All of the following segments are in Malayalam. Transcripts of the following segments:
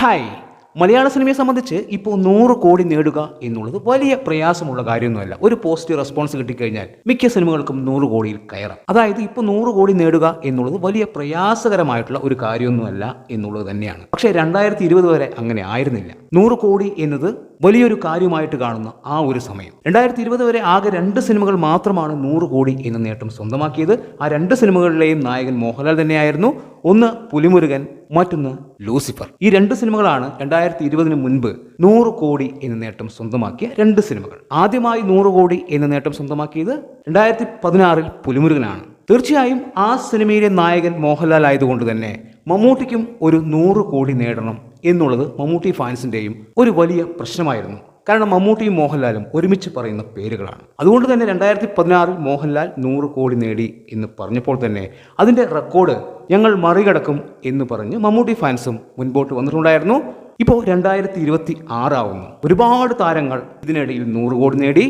ഹായ്. മലയാള സിനിമയെ സംബന്ധിച്ച് ഇപ്പോൾ 100 കോടി നേടുക എന്നുള്ളത് വലിയ പ്രയാസമുള്ള കാര്യമൊന്നുമല്ല. ഒരു പോസിറ്റീവ് റെസ്പോൺസ് കിട്ടിക്കഴിഞ്ഞാൽ മിക്ക സിനിമകൾക്കും 100 കോടിയിൽ കയറാം. അതായത് ഇപ്പോൾ 100 കോടി നേടുക എന്നുള്ളത് വലിയ പ്രയാസകരമായിട്ടുള്ള ഒരു കാര്യമൊന്നുമല്ല എന്നുള്ളത് തന്നെയാണ്. പക്ഷേ 2020 വരെ അങ്ങനെ ആയിരുന്നില്ല. 100 കോടി എന്നത് വലിയൊരു കാര്യമായിട്ട് കാണുന്ന ആ ഒരു സമയം 2020 വരെ ആകെ 2 സിനിമകൾ മാത്രമാണ് 100 കോടി എന്ന നേട്ടം സ്വന്തമാക്കിയത്. ആ 2 സിനിമകളിലെയും നായകൻ മോഹൻലാൽ തന്നെയായിരുന്നു. ഒന്ന് പുലിമുരുകൻ, മറ്റൊന്ന് ലൂസിഫർ. ഈ 2 സിനിമകളാണ് 2020 മുൻപ് 100 കോടി എന്ന നേട്ടം സ്വന്തമാക്കിയ 2 സിനിമകൾ. ആദ്യമായി 100 കോടി എന്ന നേട്ടം സ്വന്തമാക്കിയത് 2016 പുലിമുരുകനാണ്. തീർച്ചയായും ആ സിനിമയിലെ നായകൻ മോഹൻലാൽ ആയതുകൊണ്ട് തന്നെ മമ്മൂട്ടിക്കും ഒരു 100 കോടി നേടണം എന്നുള്ളത് മമ്മൂട്ടി ഫാൻസിന്റെയും ഒരു വലിയ പ്രശ്നമായിരുന്നു. കാരണം മമ്മൂട്ടിയും മോഹൻലാലും ഒരുമിച്ച് പറയുന്ന പേരുകളാണ്. അതുകൊണ്ട് തന്നെ 2016 മോഹൻലാൽ 100 കോടി നേടി എന്ന് പറഞ്ഞപ്പോൾ തന്നെ അതിന്റെ റെക്കോർഡ് ഞങ്ങൾ മറികടക്കും എന്ന് പറഞ്ഞ് മമ്മൂട്ടി ഫാൻസും മുൻപോട്ട് വന്നിട്ടുണ്ടായിരുന്നു. ഇപ്പോൾ 2026 ആവുന്നു. ഒരുപാട് താരങ്ങൾ ഇതിനിടയിൽ 100 കോടി നേടി.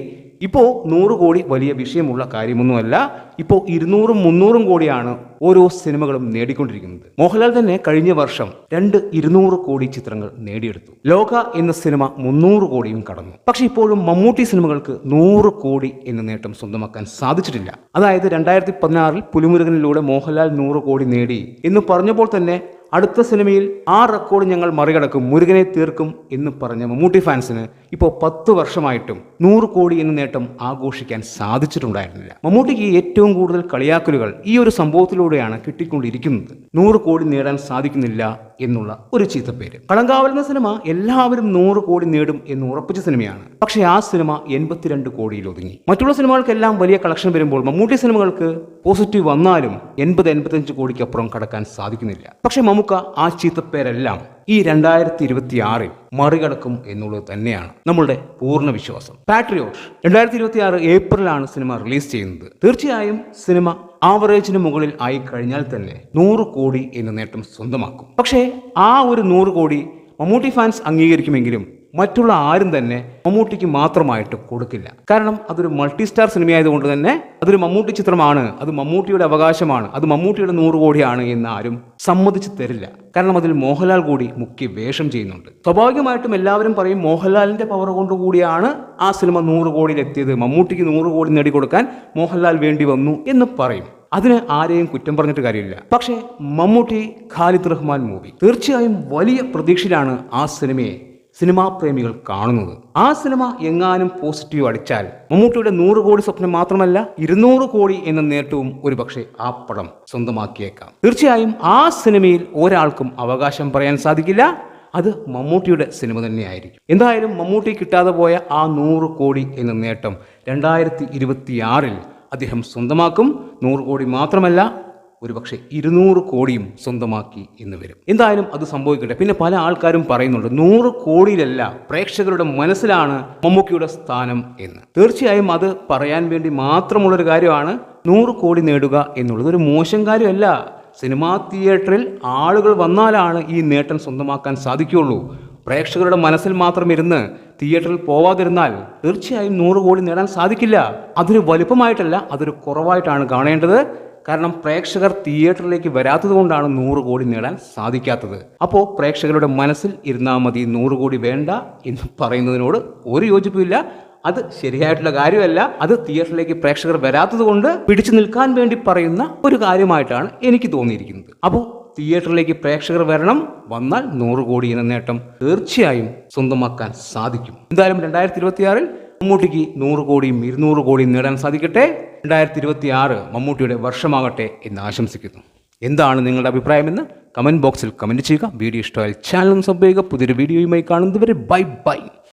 ഇപ്പോൾ 100 കോടി വലിയ വിഷയമുള്ള കാര്യമൊന്നുമല്ല. ഇപ്പോൾ 200-300 കോടിയാണ് ഓരോ സിനിമകളും നേടിക്കൊണ്ടിരിക്കുന്നത്. മോഹൻലാൽ തന്നെ കഴിഞ്ഞ വർഷം 200 കോടി ചിത്രങ്ങൾ നേടിയെടുത്തു. ലോക എന്ന സിനിമ 300 കോടിയും കടന്നു. പക്ഷെ ഇപ്പോഴും മമ്മൂട്ടി സിനിമകൾക്ക് 100 കോടി എന്ന നേട്ടം സ്വന്തമാക്കാൻ സാധിച്ചിട്ടില്ല. അതായത് 2016 പുലിമുരുകനിലൂടെ മോഹൻലാൽ 100 കോടി നേടി എന്ന് പറഞ്ഞപ്പോൾ തന്നെ അടുത്ത സിനിമയിൽ ആ റെക്കോർഡ് ഞങ്ങൾ മറികടക്കും, മുരുകനെ തീർക്കും എന്ന് പറഞ്ഞ മമ്മൂട്ടി ഫാൻസിന് ഇപ്പോൾ 10 വർഷമായിട്ടും 100 കോടി എന്ന നേട്ടം ആഘോഷിക്കാൻ സാധിച്ചിട്ടുണ്ടായിരുന്നില്ല. മമ്മൂട്ടിക്ക് ഏറ്റവും കൂടുതൽ കളിയാക്കലുകൾ ഈ ഒരു സംഭവത്തിലൂടെയാണ് കിട്ടിക്കൊണ്ടിരിക്കുന്നത്. 100 കോടി നേടാൻ സാധിക്കുന്നില്ല എന്നുള്ള ഒരു ചീത്തപ്പേര്. കളങ്കാവൽ എന്ന സിനിമ എല്ലാവരും 100 കോടി നേടും എന്ന് ഉറപ്പിച്ച സിനിമയാണ്. പക്ഷേ ആ സിനിമ 82 കോടിയിൽ ഒതുങ്ങി. മറ്റുള്ള സിനിമകൾക്കെല്ലാം വലിയ കളക്ഷൻ വരുമ്പോൾ മമ്മൂട്ടി സിനിമകൾക്ക് പോസിറ്റീവ് വന്നാലും 80-85 കോടിക്കപ്പുറം കടക്കാൻ സാധിക്കുന്നില്ല. പക്ഷേ മമ്മൂക്ക ആ ചീത്തപ്പേരെല്ലാം ഈ 2026 മറികടക്കും എന്നുള്ളത് തന്നെയാണ് നമ്മളുടെ പൂർണ്ണ വിശ്വാസം. പാട്രിയോട്ട് 2026 ഏപ്രിലാണ് സിനിമ റിലീസ് ചെയ്യുന്നത്. തീർച്ചയായും സിനിമ ആവറേജിന് മുകളിൽ ആയി കഴിഞ്ഞാൽ തന്നെ 100 കോടി എന്ന നേട്ടം സ്വന്തമാക്കും. പക്ഷേ ആ ഒരു 100 കോടി മമ്മൂട്ടി ഫാൻസ് അംഗീകരിക്കുമെങ്കിലും മറ്റുള്ള ആരും തന്നെ മമ്മൂട്ടിക്ക് മാത്രമായിട്ട് കൊടുക്കില്ല. കാരണം അതൊരു മൾട്ടി സ്റ്റാർ സിനിമയായതുകൊണ്ട് തന്നെ അതൊരു മമ്മൂട്ടി ചിത്രമാണ്, അത് മമ്മൂട്ടിയുടെ അവകാശമാണ്, അത് മമ്മൂട്ടിയുടെ 100 കോടിയാണ് എന്ന് ആരും സമ്മതിച്ചു തരില്ല. കാരണം അതിൽ മോഹൻലാൽ കൂടി മുഖ്യ വേഷം ചെയ്യുന്നുണ്ട്. സ്വാഭാവികമായിട്ടും എല്ലാവരും പറയും മോഹൻലാലിന്റെ പവർ കൊണ്ടുകൂടിയാണ് ആ സിനിമ 100 കോടിയിൽ എത്തിയത്, മമ്മൂട്ടിക്ക് 100 കോടി നേടിക്കൊടുക്കാൻ മോഹൻലാൽ വേണ്ടി വന്നു എന്ന് പറയും. അതിന് ആരെയും കുറ്റം പറഞ്ഞിട്ട് കാര്യമില്ല. പക്ഷേ മമ്മൂട്ടി ഖാലിദ് റഹ്മാൻ മൂവി തീർച്ചയായും വലിയ പ്രതീക്ഷയിലാണ് ആ സിനിമയെ സിനിമാ പ്രേമികൾ കാണുന്നത്. ആ സിനിമ എങ്ങാനും പോസിറ്റീവ് അടിച്ചാൽ മമ്മൂട്ടിയുടെ 100 കോടി സ്വപ്നം മാത്രമല്ല 200 കോടി എന്ന നേട്ടവും ഒരുപക്ഷെ ആ പടം സ്വന്തമാക്കിയേക്കാം. തീർച്ചയായും ആ സിനിമയിൽ ഒരാൾക്കും അവകാശം പറയാൻ സാധിക്കില്ല. അത് മമ്മൂട്ടിയുടെ സിനിമ തന്നെയായിരിക്കും. എന്തായാലും മമ്മൂട്ടി കിട്ടാതെ പോയ ആ 100 കോടി എന്ന നേട്ടം 2026 അദ്ദേഹം സ്വന്തമാക്കും. 100 കോടി മാത്രമല്ല, ഒരുപക്ഷെ 200 കോടിയും സ്വന്തമാക്കി എന്ന് വരും. എന്തായാലും അത് സംഭവിക്കട്ടെ. പിന്നെ പല ആൾക്കാരും പറയുന്നുണ്ട് 100 കോടിയിലല്ല, പ്രേക്ഷകരുടെ മനസ്സിലാണ് മമ്മൂക്കിയുടെ സ്ഥാനം എന്ന്. തീർച്ചയായും അത് പറയാൻ വേണ്ടി മാത്രമുള്ളൊരു കാര്യമാണ്. 100 കോടി നേടുക എന്നുള്ളത് ഒരു മോശം കാര്യമല്ല. സിനിമാ തിയേറ്ററിൽ ആളുകൾ വന്നാലാണ് ഈ നേട്ടം സ്വന്തമാക്കാൻ സാധിക്കുകയുള്ളൂ. പ്രേക്ഷകരുടെ മനസ്സിൽ മാത്രം ഇരുന്ന് തിയേറ്ററിൽ പോവാതിരുന്നാൽ തീർച്ചയായും 100 കോടി നേടാൻ സാധിക്കില്ല. അതൊരു വലുപ്പമായിട്ടല്ല, അതൊരു കുറവായിട്ടാണ് കാണേണ്ടത്. കാരണം പ്രേക്ഷകർ തിയേറ്ററിലേക്ക് വരാത്തത് കൊണ്ടാണ് 100 കോടി നേടാൻ സാധിക്കാത്തത്. അപ്പോൾ പ്രേക്ഷകരുടെ മനസ്സിൽ ഇരുന്നാൽ മതി, 100 കോടി വേണ്ട എന്ന് പറയുന്നതിനോട് ഒരു യോജിപ്പില്ല. അത് ശരിയായിട്ടുള്ള കാര്യമല്ല. അത് തിയേറ്ററിലേക്ക് പ്രേക്ഷകർ വരാത്തത് കൊണ്ട് പിടിച്ചു നിൽക്കാൻ വേണ്ടി പറയുന്ന ഒരു കാര്യമായിട്ടാണ് എനിക്ക് തോന്നിയിരിക്കുന്നത്. അപ്പോൾ തിയേറ്ററിലേക്ക് പ്രേക്ഷകർ വരണം, വന്നാൽ 100 കോടി എന്ന നേട്ടം തീർച്ചയായും സ്വന്തമാക്കാൻ സാധിക്കും. എന്തായാലും 2026 മമ്മൂട്ടിക്ക് 100 കോടിയും 200 കോടിയും നേടാൻ സാധിക്കട്ടെ. 2026 മമ്മൂട്ടിയുടെ വർഷമാകട്ടെ എന്ന് ആശംസിക്കുന്നു. എന്താണ് നിങ്ങളുടെ അഭിപ്രായമെന്ന് കമന്റ് ബോക്സിൽ കമന്റ് ചെയ്യുക. വീഡിയോ ഇഷ്ടമായാൽ ചാനൽ സബ്സ്ക്രൈബ് ചെയ്യുക. പുതിയൊരു വീഡിയോയുമായി കാണുന്നതുവരെ ബൈ ബൈ.